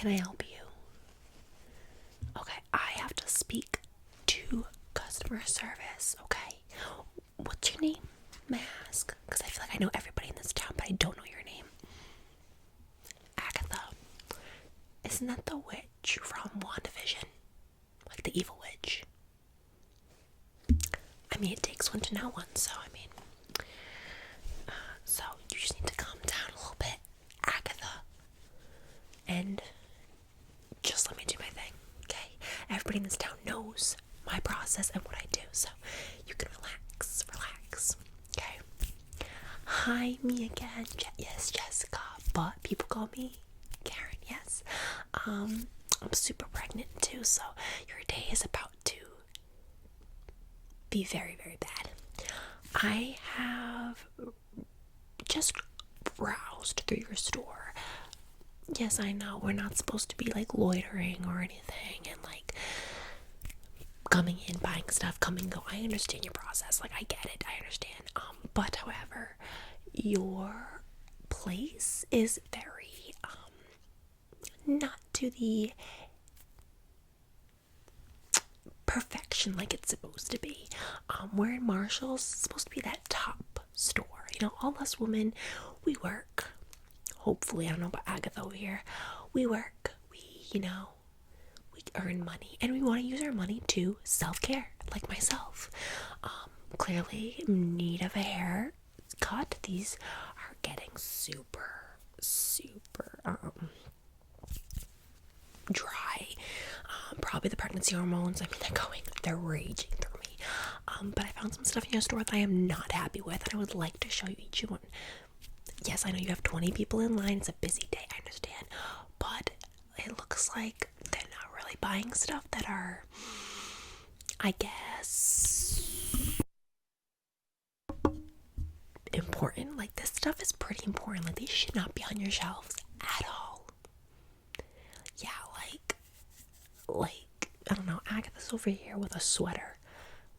can I help you? Okay, I have to speak to customer service, okay? What's your name? May I ask? Because I feel like I know everybody in this town, but I don't know your name. Agatha. Isn't that the witch from WandaVision? Like the evil witch? I mean, it takes one to know one, so I mean... so you just need to calm down a little bit, Agatha. And just let me do my thing, okay? Everybody in this town knows my process and what I do, so you can relax, okay? Hi, me again. Yes, Jessica, but people call me Karen, yes. I'm super pregnant too, so your day is about to be very, very bad. I have just browsed through your store. Yes, I know we're not supposed to be like loitering or anything and like coming in, buying stuff, come and go. I understand your process. Like, I get it. I understand. But however, your place is very not to the perfection like it's supposed to be. We're in Marshall's, it's supposed to be that top store. You know, all us women, we work. Hopefully, I don't know about Agatha over here. We work. We earn money, and we want to use our money to self-care, like myself. Clearly in need of a haircut. These are getting super dry. Probably the pregnancy hormones. I mean, they're raging through me. But I found some stuff in your store that I am not happy with, and I would like to show you each one. Yes, I know you have 20 people in line. It's a busy day, I understand. But it looks like they're not really buying stuff that are, I guess, important. Like, this stuff is pretty important. Like, these should not be on your shelves at all. Yeah, like, I don't know, Agatha's over here with a sweater.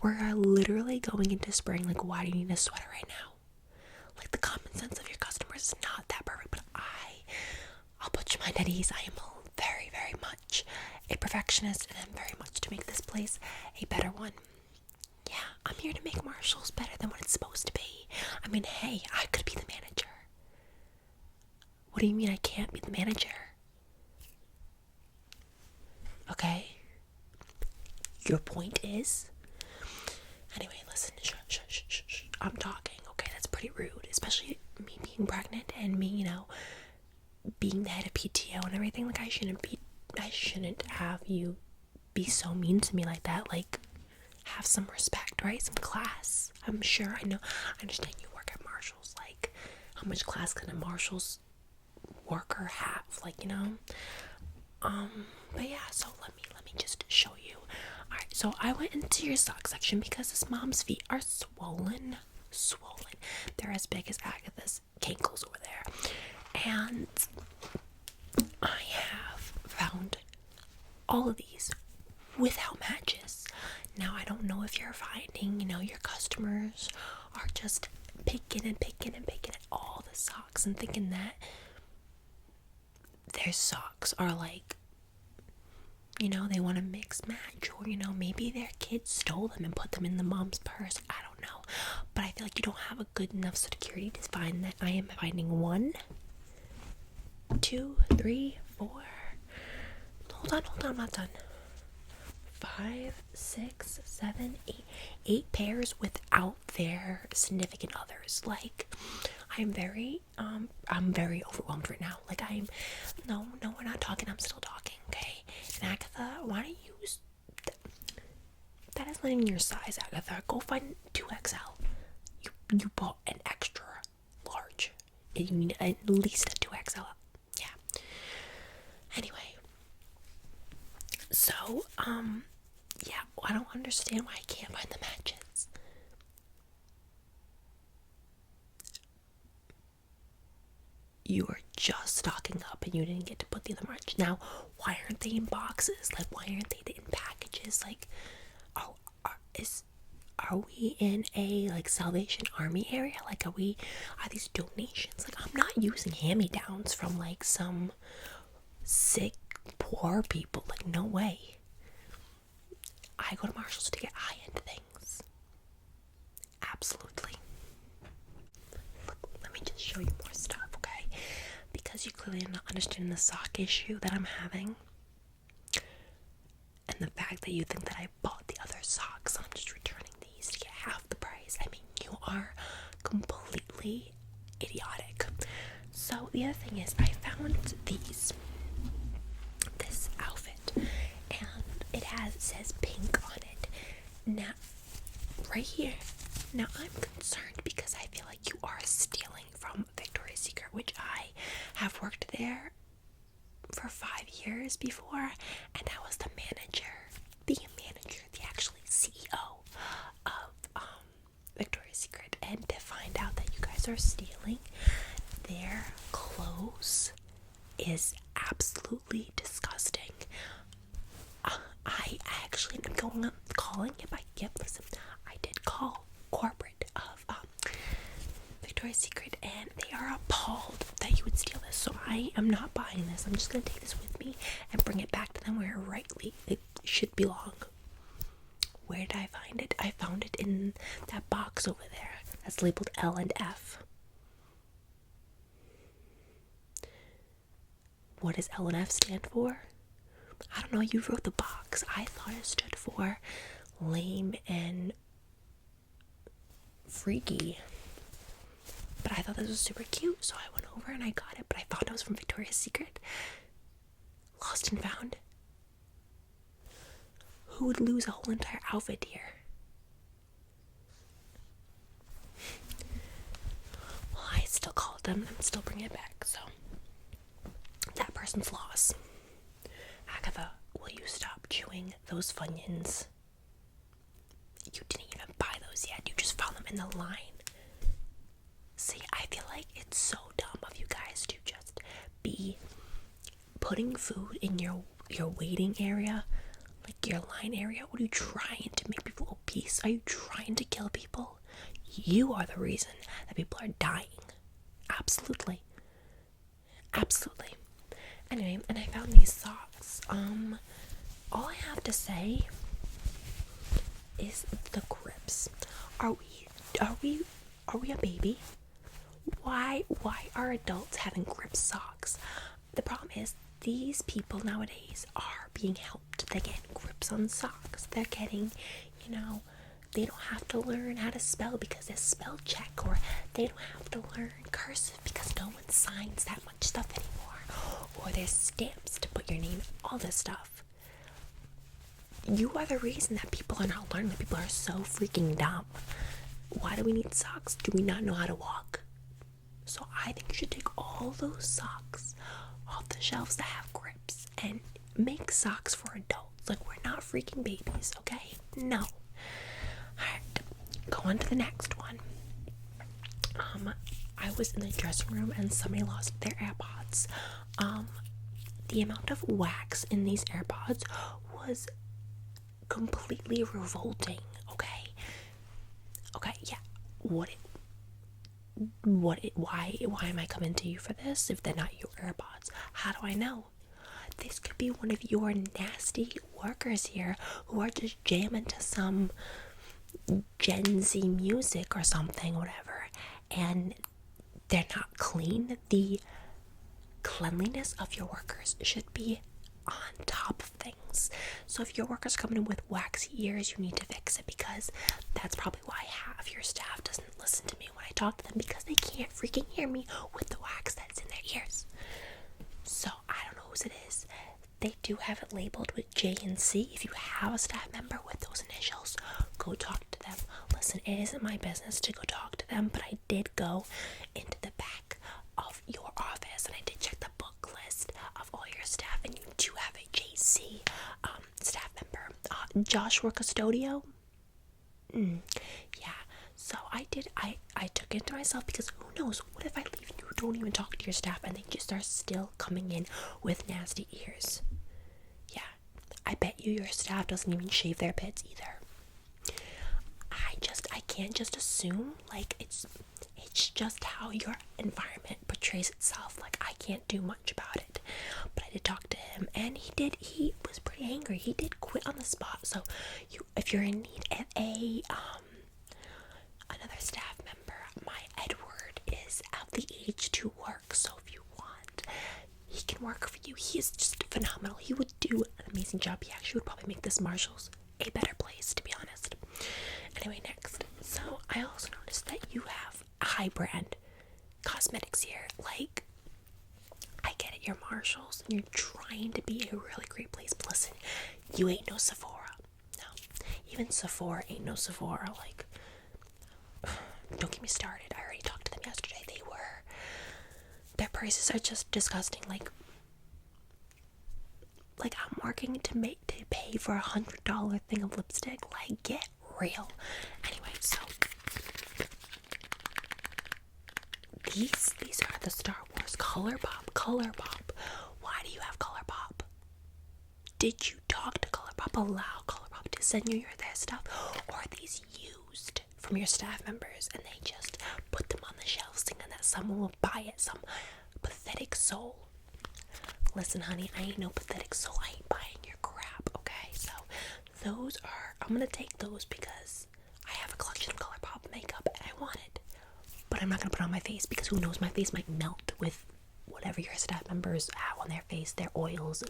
We're literally going into spring. Like, why do you need a sweater right now? Like, the common sense of your customers is not that perfect, but I'll put you mind at ease. I am very, very much a perfectionist, and I'm very much to make this place a better one. Yeah, I'm here to make Marshall's better than what it's supposed to be. I mean, hey, I could be the manager. What do you mean I can't be the manager? Okay. Your point is? Anyway, listen, shh. I'm talking, okay? That's pretty rude, especially me being pregnant and me, being the head of PTO and everything. Like, I shouldn't have you be so mean to me like that. Like, have some respect, right? Some class. I understand you work at Marshall's. Like, how much class can a Marshall's worker have? Like, but yeah, so let me just show you. Alright, so I went into your sock section because this mom's feet are swollen. They're as big as Agatha's cankles over there. And I have found all of these without matches. Now, I don't know if you're finding, your customers are just picking at all the socks and thinking that their socks are like, they want to mix match, or maybe their kids stole them and put them in the mom's purse. I don't know, but I feel like you don't have a good enough security to find that. I am finding 1, 2, 3, 4. Hold on, I'm not done. 5, 6, 7, 8 pairs without their significant others. Like, I'm very overwhelmed right now. Like, no, we're not talking. I'm still talking, okay? And Agatha, why don't you that is not even your size, Agatha. Go find 2XL. You bought an extra large. You need at least a 2XL. Yeah. Anyway. So, yeah, I don't understand why I can't find the matches. You were just stocking up and you didn't get to put the other match. Now, why aren't they in boxes? Like, why aren't they in packages? Like, are we in a, like, Salvation Army area? Like, are these donations? Like, I'm not using hand-me-downs from, like, some sick poor people. Like, no way. I go to Marshall's to get high-end things. Absolutely. Look, let me just show you more stuff, okay? Because you clearly are not understanding the sock issue that I'm having. And the fact that you think that I bought the other socks, I'm just returning these to get half the price. I mean, you are completely idiotic. So the other thing is, I found this outfit, and it says pink on it. Now, right here. Now, I'm concerned because I feel like you are stealing from Victoria's Secret, which I have worked there for 5 years before, and I was the actually CEO of Victoria's Secret, and to find out that you guys are stealing their clothes is absolutely disgusting. I actually am calling if I get, listen, I did call corporate of Victoria's Secret, and they are appalled that you would steal this. So I am not buying this. I'm just going to take this with me and bring it back to them where it should belong. Where did I find it? I found it in that box over there that's labeled L and F. What does L and F stand for? I don't know. You wrote the box. I thought it stood for lame and freaky. But I thought this was super cute, so I went over and I got it. But I thought it was from Victoria's Secret. Lost and found. Who would lose a whole entire outfit here? Well, I still called them. I'm still bringing it back, so that person's loss. Agatha, will you stop chewing those Funyuns? You didn't even buy those yet. You just found them in the line. See, I feel like it's so dumb of you guys to just be putting food in your waiting area, like your line area. What are you trying to make people obese? Are you trying to kill people? You are the reason that people are dying. Absolutely. Absolutely. Anyway, and I found these socks. All I have to say is the grips. Are we a baby? Why are adults having grip socks? The problem is these people nowadays are being helped. They're getting grips on socks. They're getting, they don't have to learn how to spell because there's spell check, or they don't have to learn cursive because no one signs that much stuff anymore, or there's stamps to put your name, all this stuff. You are the reason that people are not learning, that people are so freaking dumb. Why do we need socks? Do we not know how to walk? So I think you should take all those socks off the shelves that have grips and make socks for adults. Like, we're not freaking babies, okay? No. Alright, go on to the next one. I was in the dressing room and somebody lost their AirPods. The amount of wax in these AirPods was completely revolting, okay? Okay, yeah. Why am I coming to you for this if they're not your AirPods? How do I know? This could be one of your nasty workers here who are just jamming to some Gen Z music or something, whatever, and they're not clean. The cleanliness of your workers should be on top of things. So if your workers coming in with waxy ears, you need to fix it, because that's probably why half your staff doesn't listen to me when I talk to them, because they can't freaking hear me with the wax that's in their ears. So I don't know whose it is. They do have it labeled with J and C. If you have a staff member with those initials, go talk to them. Listen, it isn't my business to go talk to them, but I did go into the back of your office and I did check the book list of all your staff, and you do have a JC staff member. Joshua Custodio? Yeah. So I took it to myself, because who knows, what if I leave and you don't even talk to your staff and they just are still coming in with nasty ears? Yeah. I bet your staff doesn't even shave their pits either. I can't just assume, like, it's just how your environment trace itself. Like, I can't do much about it. But I did talk to him, and he was pretty angry. He did quit on the spot. So if you're in need of another staff member, my Edward is at the age to work. So if you want, he can work for you. He is just phenomenal. He would do an amazing job. He actually would probably make this Marshall's a better place, to be honest. Anyway, next. So I also noticed that you have a high brand cosmetics here. Like, I get it, you're Marshalls and you're trying to be a really great place, but listen, you ain't no Sephora. No, even Sephora ain't no Sephora. Like, don't get me started. I already talked to them yesterday. Their prices are just disgusting. Like I'm working to pay for $100 thing of lipstick. Like, get real. Anyway, so these are the Star Wars ColourPop. Why do you have ColourPop? Did you talk to ColourPop? Allow ColourPop to send you their stuff, or are these used from your staff members and they just put them on the shelves thinking that someone will buy it? Some pathetic soul. Listen, honey, I ain't no pathetic soul. I ain't buying your crap, okay? So I'm gonna take those because I have a collection of ColourPop makeup and I want it. But I'm not gonna put it on my face because who knows, my face might melt with whatever your staff members have on their face, their oils.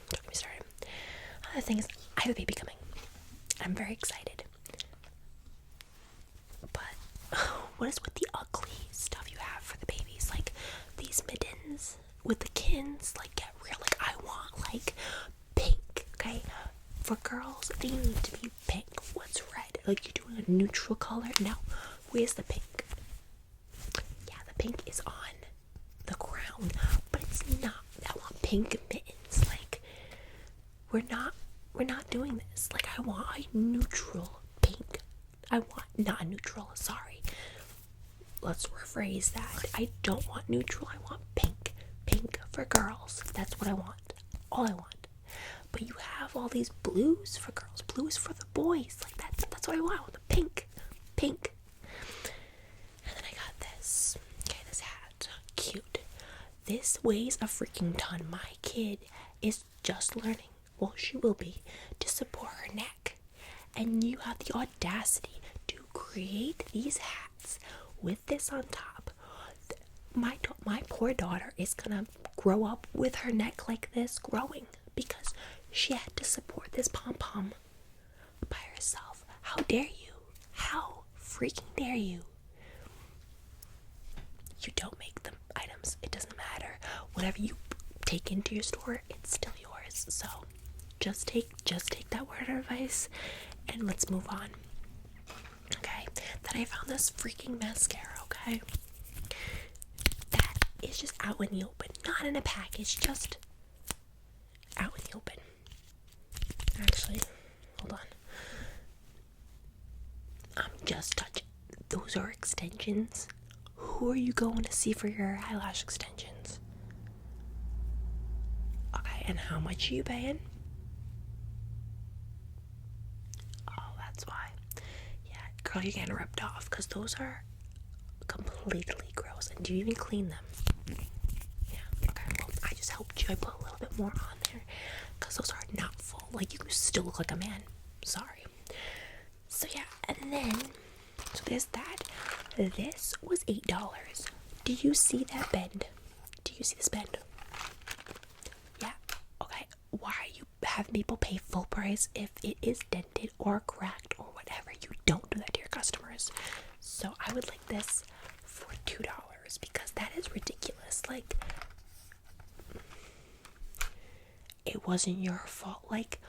Don't get me started. The thing is, I have a baby coming. I'm very excited. But what is with the ugly stuff you have for the babies? Like these mittens with the kins. Like, get real. Like, I want like pink, okay? For girls, they need to be pink. What's red? Like, you're doing a neutral color? No. Where's the pink? Yeah, the pink is on the ground, but it's not. I want pink mittens. Like, we're not doing this. Like, I want a neutral pink. Not a neutral, sorry. Let's rephrase that. I don't want neutral, I want pink. Pink for girls. That's what I want. All I want. But you have all these blues for girls. Blues for the boys. Like, that's what I want. I want the pink. Pink. And then I got this. Okay, this hat. Cute. This weighs a freaking ton. My kid is just learning. Well, she will be. To support her neck. And you have the audacity to create these hats with this on top. My poor daughter is gonna grow up with her neck like this growing because she had to support this pom-pom by herself. How dare you? How freaking dare you? You don't make the items. It doesn't matter. Whatever you take into your store, it's still yours. So just take that word of advice and let's move on. Okay? Then I found this freaking mascara, okay? That is just out in the open. Not in a package, just out in the open. Actually, hold on. I'm just touching. Those are extensions. Who are you going to see for your eyelash extensions? Okay, and how much are you paying? Oh, that's why. Yeah, girl, you're getting ripped off because those are completely gross. And do you even clean them? Yeah, okay, well, I just helped you. I put a little bit more on there because those are not full. Like, you still look like a man. Sorry. So yeah, and then, so there's that. This was $8. Do you see that bend? Do you see this bend? Yeah, okay. Why are you having people pay full price if it is dented or cracked or whatever? You don't do that to your customers. So I would like this for $2 because that is ridiculous. Like, it wasn't your fault. Like,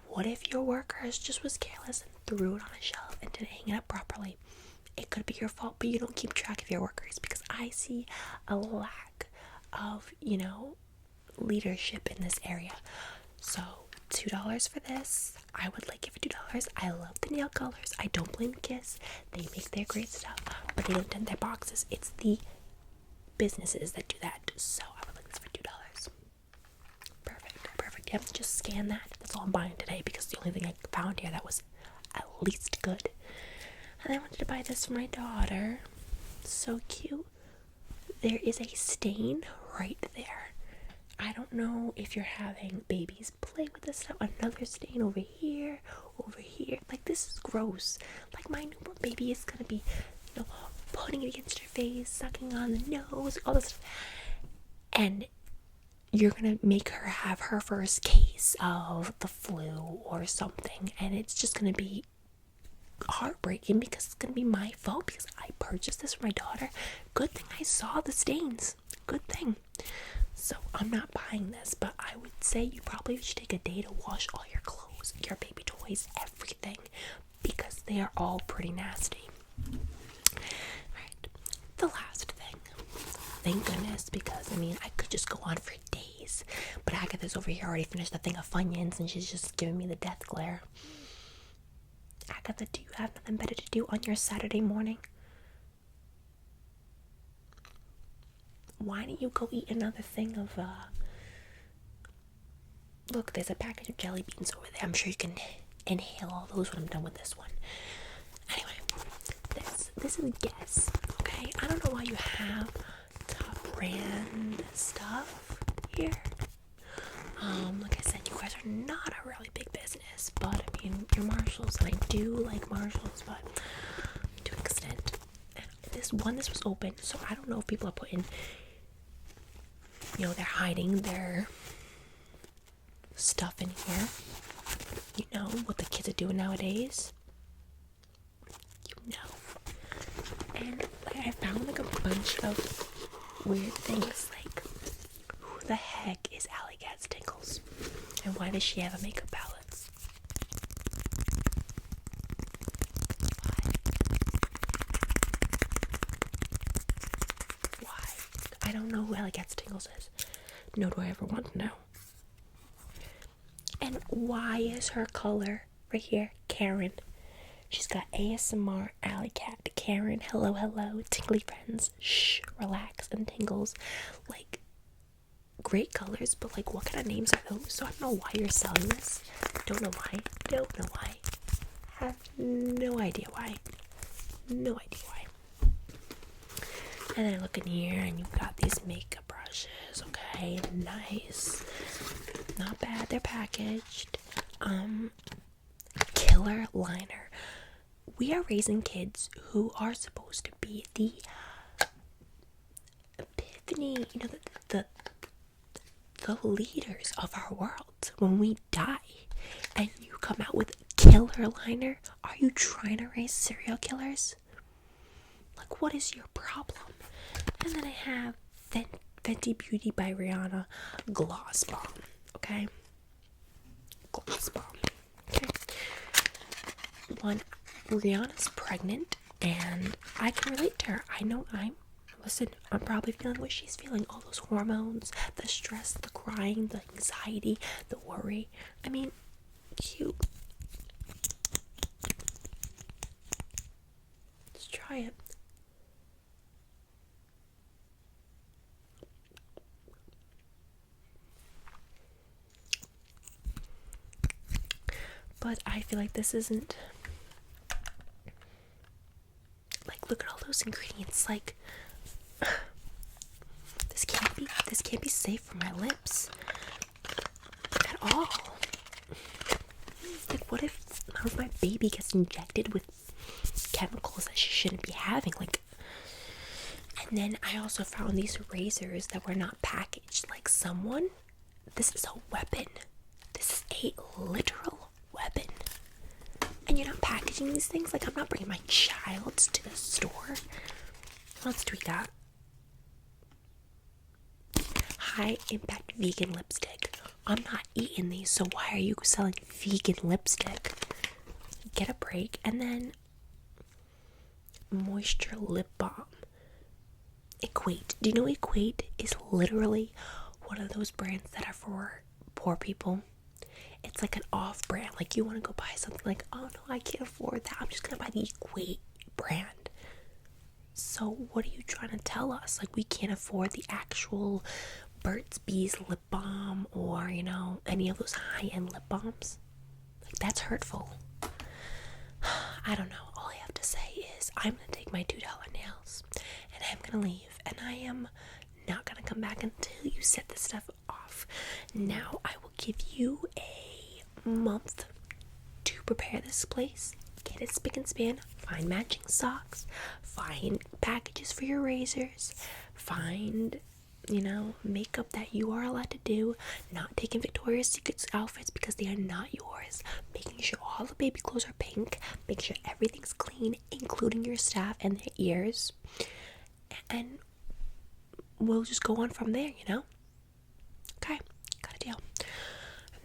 what if your workers just was careless and threw it on a shelf and didn't hang it up properly? It could be your fault, but you don't keep track of your workers because I see a lack of, leadership in this area. So $2 for this. I would like it for $2. I love the nail colors. I don't blame Kiss. They make their great stuff, but they don't dent their boxes. It's the businesses that do that. So I would like this for $2. Perfect. Yep, just scan that. That's all I'm buying today because the only thing I found here that was at least good. And I wanted to buy this for my daughter. So cute. There is a stain right there. I don't know if you're having babies play with this stuff. Another stain over here, over here. Like, this is gross. Like, my newborn baby is gonna be, putting it against her face, sucking on the nose, all this stuff. And you're gonna make her have her first case of the flu or something. And it's just gonna be heartbreaking because it's gonna be my fault because I purchased this for my daughter. Good thing I saw the stains. Good thing. So I'm not buying this, but I would say you probably should take a day to wash all your clothes, your baby toys, everything, because they are all pretty nasty. Alright, the last thing. Thank goodness, because I could just go on for days. But Agatha's over here already finished the thing of Funyuns and she's just giving me the death glare. Agatha, do you have nothing better to do on your Saturday morning? Why don't you go eat another thing of, look, there's a package of jelly beans over there. I'm sure you can inhale all those when I'm done with this one. Anyway, this is Guess, okay? I don't know why you have top brand stuff here. Like I said, you guys are not a really big business, but you're Marshalls, and I do like Marshalls, but to an extent. And this was open, so I don't know if people are putting, they're hiding their stuff in here. What the kids are doing nowadays. And I found a bunch of weird things, like, who the heck is Alykat Tingles? And why does she have a makeup palette? Why? I don't know who Alykat Tingles is. Nor do I ever want to know. And why is her color right here Karen? She's got ASMR, Alykat, Karen, hello, tingly friends, shh, relax, and tingles. Like, great colors, but like, what kind of names are those? So I don't know why you're selling this. Don't know why. Have no idea why. And then I look in here, and you've got these makeup brushes. Okay, nice. Not bad. They're packaged. Killer liner. We are raising kids who are supposed to be the epiphany, the leaders of our world when we die. And you come out with killer liner? Are you trying to raise serial killers? Like, what is your problem? And then I have Fenty Beauty by Rihanna Gloss Bomb. Okay? Gloss Bomb. Okay. Rihanna's pregnant, and I can relate to her. I'm probably feeling what she's feeling. All those hormones, the stress, the crying, the anxiety, the worry. Cute. Let's try it. But I feel like this isn't, like, look at all those ingredients. Like, this can't be safe for my lips at all. Like, what if my baby gets injected with chemicals that she shouldn't be having? Like, and then I also found these razors that were not packaged. Like, this is a weapon. This is a literal weapon. And you're not packaging these things? Like, I'm not bringing my child to the store. What else do we got? High impact vegan lipstick. I'm not eating these, so why are you selling vegan lipstick? Get a break. And then moisture lip balm. Equate. Do you know Equate is literally one of those brands that are for poor people? It's like an off brand. Like, you want to go buy something like, oh no, I can't afford that. I'm just going to buy the Equate brand. So what are you trying to tell us? Like, we can't afford the actual Burt's Bees lip balm or, any of those high-end lip balms? Like, that's hurtful. I don't know. All I have to say is I'm going to take my $2 nails am gonna leave, and I am not gonna come back until you set this stuff off. Now, I will give you a month to prepare this place. Get it spick and span, find matching socks, find packages for your razors, find, makeup that you are allowed to do, not taking Victoria's Secret's outfits because they are not yours, making sure all the baby clothes are pink, make sure everything's clean, including your staff and their ears, and we'll just go on from there, Okay, got a deal.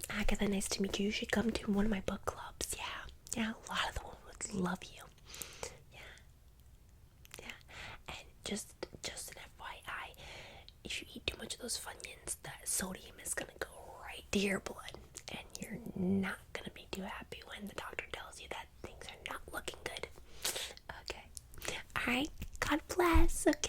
Agatha, nice to meet you. You should come to one of my book clubs. Yeah, a lot of the women would love you. Yeah, and just an FYI, if you eat too much of those Funyuns, that sodium is gonna go right to your blood, and you're not gonna be too happy when the doctor tells you that things are not looking good. Okay, alright, God bless, okay?